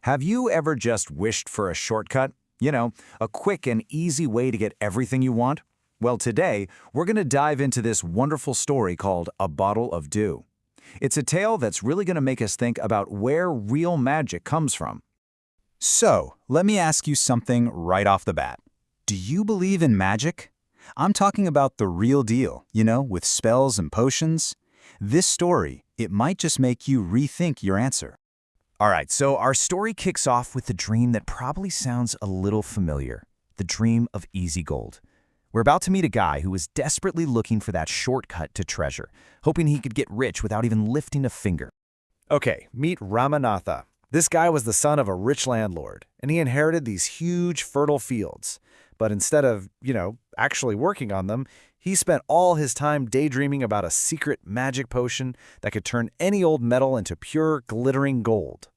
Have you ever just wished for a shortcut? A quick and easy way to get everything you want? Well, today, we're going to dive into this wonderful story called A Bottle of Dew. It's a tale that's really going to make us think about where real magic comes from. So, let me ask you something right off the bat. Do you believe in magic? I'm talking about the real deal, with spells and potions. This story, it might just make you rethink your answer. All right, so our story kicks off with a dream that probably sounds a little familiar. The dream of easy gold. We're about to meet a guy who is desperately looking for that shortcut to treasure, hoping he could get rich without even lifting a finger. Okay, meet Ramanatha. This guy was the son of a rich landlord, and he inherited these huge, fertile fields. But instead of, actually working on them, he spent all his time daydreaming about a secret magic potion that could turn any old metal into pure, glittering gold.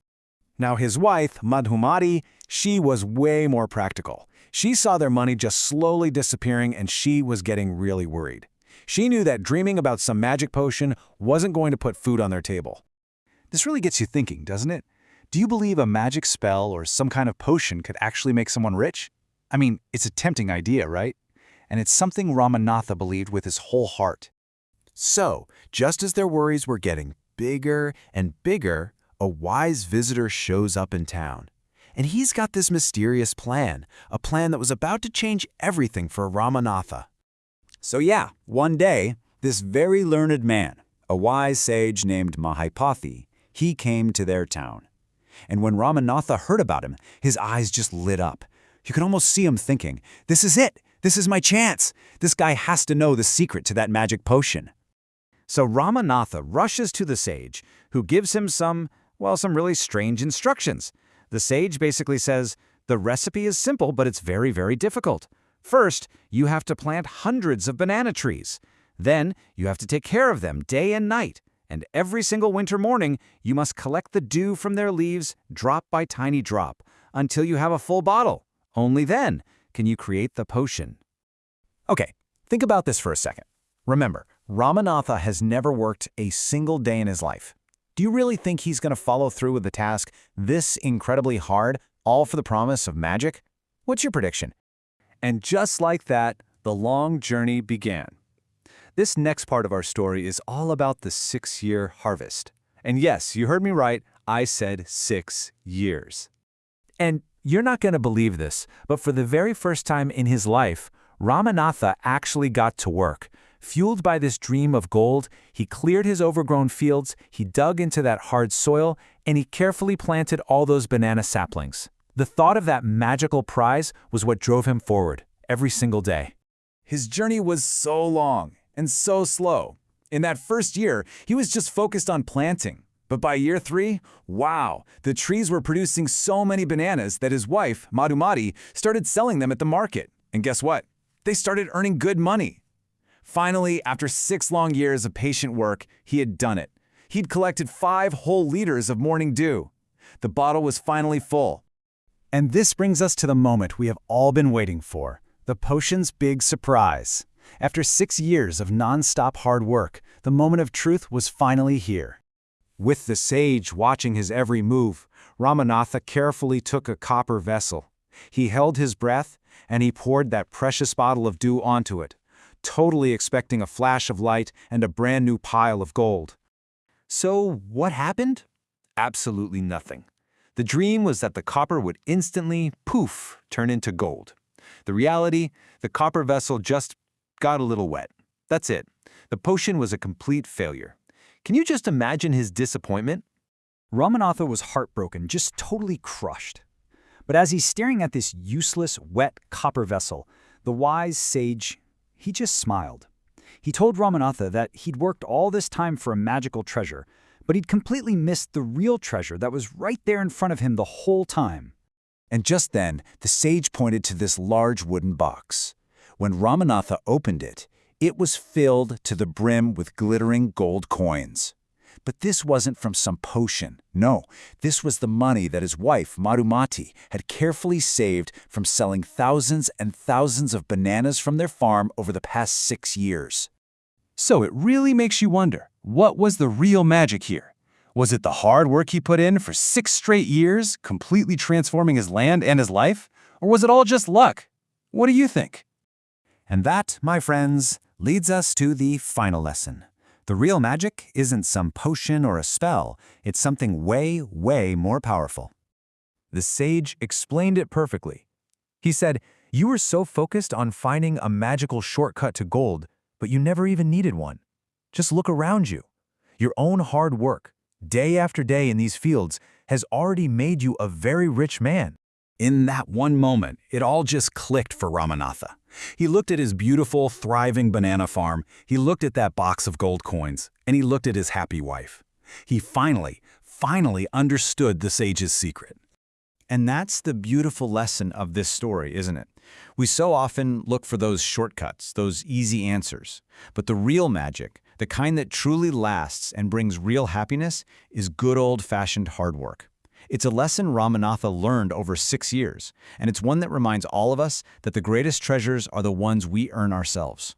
Now his wife, Madhumati, she was way more practical. She saw their money just slowly disappearing and she was getting really worried. She knew that dreaming about some magic potion wasn't going to put food on their table. This really gets you thinking, doesn't it? Do you believe a magic spell or some kind of potion could actually make someone rich? I mean, it's a tempting idea, right? And it's something Ramanatha believed with his whole heart. So, just as their worries were getting bigger and bigger, a wise visitor shows up in town. And he's got this mysterious plan, a plan that was about to change everything for Ramanatha. So yeah, one day, this very learned man, a wise sage named Mahipathi, he came to their town. And when Ramanatha heard about him, his eyes just lit up. You could almost see him thinking, this is it! This is my chance! This guy has to know the secret to that magic potion. So Ramanatha rushes to the sage, who gives him some really strange instructions. The sage basically says, the recipe is simple, but it's very, very difficult. First, you have to plant hundreds of banana trees. Then, you have to take care of them day and night. And every single winter morning, you must collect the dew from their leaves, drop by tiny drop, until you have a full bottle. Only then can you create the potion. Okay, think about this for a second. Remember, Ramanatha has never worked a single day in his life. Do you really think he's going to follow through with the task this incredibly hard, all for the promise of magic? What's your prediction? And just like that, the long journey began. This next part of our story is all about the 6-year harvest. And yes, you heard me right, I said 6 years. And you're not going to believe this, but for the very first time in his life, Ramanatha actually got to work. Fueled by this dream of gold, he cleared his overgrown fields, he dug into that hard soil, and he carefully planted all those banana saplings. The thought of that magical prize was what drove him forward every single day. His journey was so long and so slow. In that first year, he was just focused on planting. But by year 3, wow, the trees were producing so many bananas that his wife, Madhumati, started selling them at the market. And guess what? They started earning good money. Finally, after 6 long years of patient work, he had done it. He'd collected 5 whole liters of morning dew. The bottle was finally full. And this brings us to the moment we have all been waiting for, the potion's big surprise. After 6 years of non-stop hard work, the moment of truth was finally here. With the sage watching his every move, Ramanatha carefully took a copper vessel. He held his breath, and he poured that precious bottle of dew onto it, totally expecting a flash of light and a brand new pile of gold. So what happened? Absolutely nothing. The dream was that the copper would instantly, poof, turn into gold. The reality, the copper vessel just got a little wet. That's it. The potion was a complete failure. Can you just imagine his disappointment? Ramanatha was heartbroken, just totally crushed. But as he's staring at this useless, wet copper vessel, the wise sage, he just smiled. He told Ramanatha that he'd worked all this time for a magical treasure, but he'd completely missed the real treasure that was right there in front of him the whole time. And just then, the sage pointed to this large wooden box. When Ramanatha opened it, it was filled to the brim with glittering gold coins. But this wasn't from some potion. No, this was the money that his wife, Madhumati, had carefully saved from selling thousands and thousands of bananas from their farm over the past 6 years. So it really makes you wonder, what was the real magic here? Was it the hard work he put in for 6 straight years, completely transforming his land and his life? Or was it all just luck? What do you think? And that, my friends, leads us to the final lesson. The real magic isn't some potion or a spell, it's something way, way more powerful. The sage explained it perfectly. He said, "You were so focused on finding a magical shortcut to gold, but you never even needed one. Just look around you. Your own hard work, day after day in these fields, has already made you a very rich man." In that one moment, it all just clicked for Ramanatha. He looked at his beautiful, thriving banana farm, he looked at that box of gold coins, and he looked at his happy wife. He finally understood the sage's secret. And that's the beautiful lesson of this story, isn't it? We so often look for those shortcuts, those easy answers. But the real magic, the kind that truly lasts and brings real happiness, is good old-fashioned hard work. It's a lesson Ramanatha learned over 6 years, and it's one that reminds all of us that the greatest treasures are the ones we earn ourselves.